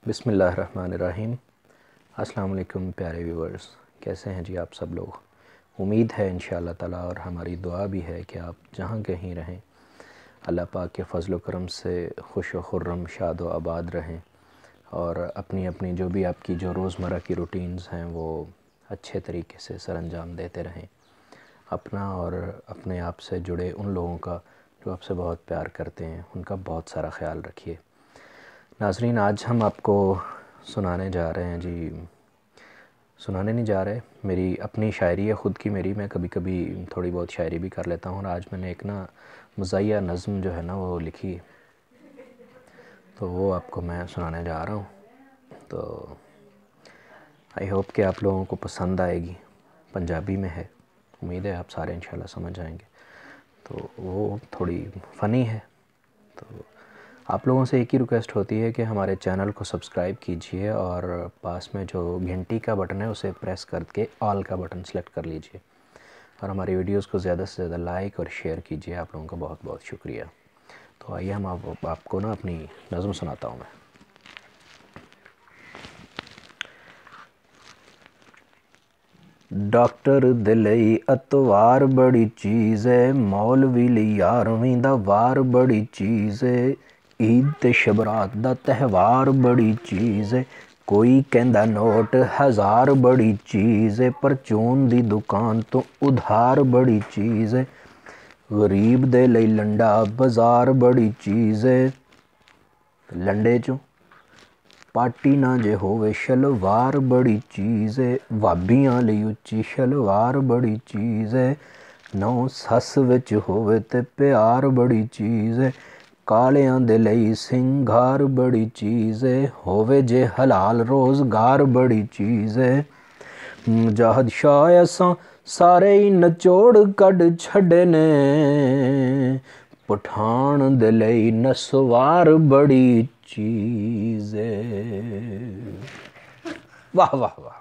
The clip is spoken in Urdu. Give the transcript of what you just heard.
بسم اللہ الرحمن الرحیم۔ السلام علیکم پیارے ویورز، کیسے ہیں جی آپ سب لوگ؟ امید ہے انشاءاللہ تعالیٰ اور ہماری دعا بھی ہے کہ آپ جہاں کہیں رہیں اللہ پاک کے فضل و کرم سے خوش و خرم شاد و آباد رہیں، اور اپنی اپنی جو بھی آپ کی جو روزمرہ کی روٹینز ہیں وہ اچھے طریقے سے سر انجام دیتے رہیں۔ اپنا اور اپنے آپ سے جڑے ان لوگوں کا جو آپ سے بہت پیار کرتے ہیں ان کا بہت سارا خیال رکھیے۔ ناظرین، آج ہم آپ کو سنانے جا رہے ہیں سنانے نہیں جا رہے، میری اپنی شاعری ہے خود کی میں کبھی کبھی تھوڑی بہت شاعری بھی کر لیتا ہوں، اور آج میں نے ایک مزاحیہ نظم جو ہے وہ لکھی، تو وہ آپ کو میں سنانے جا رہا ہوں۔ تو آئی ہوپ کہ آپ لوگوں کو پسند آئے گی۔ پنجابی میں ہے، امید ہے آپ سارے انشاءاللہ سمجھ جائیں گے۔ تو وہ تھوڑی فنی ہے، تو آپ لوگوں سے ایک ہی ریکویسٹ ہوتی ہے کہ ہمارے چینل کو سبسکرائب کیجئے اور پاس میں جو گھنٹی کا بٹن ہے اسے پریس کر کے آل کا بٹن سلیکٹ کر لیجئے، اور ہماری ویڈیوز کو زیادہ سے زیادہ لائک اور شیئر کیجئے۔ آپ لوگوں کا بہت بہت شکریہ۔ تو آئیے ہم آپ کو اپنی نظم سناتا ہوں میں۔ ڈاکٹر دے لئی اتوار بڑی چیز ہے، مولوی لئی 11ویں دا وار بڑی چیز ہے، عید تے شب رات دا تہوار بڑی چیز ہے، کوئی کہندا نوٹ 1000 بڑی چیز ہے، پرچون دی دکان تو ادھار بڑی چیز ہے، غریب دے لئی لنڈا بازار بڑی چیز ہے، لنڈے چوں پاٹی نہ جے ہووے شلوار بڑی چیز ہے، وابیاں لئی اچھی شلوار بڑی چیز ہے، نو سس وچ ہووے تے پیار بڑی چیز ہے، کالیاں دے لئی سنگھار بڑی چیز ہے، ہووے جے حلال روزگار بڑی چیز ہے، مجاہد شاہ اساں سارے ہی نچوڑ کڈ چھڈے نے، پٹھان دے لئی نسوار بڑی چیز ہے۔ واہ واہ واہ۔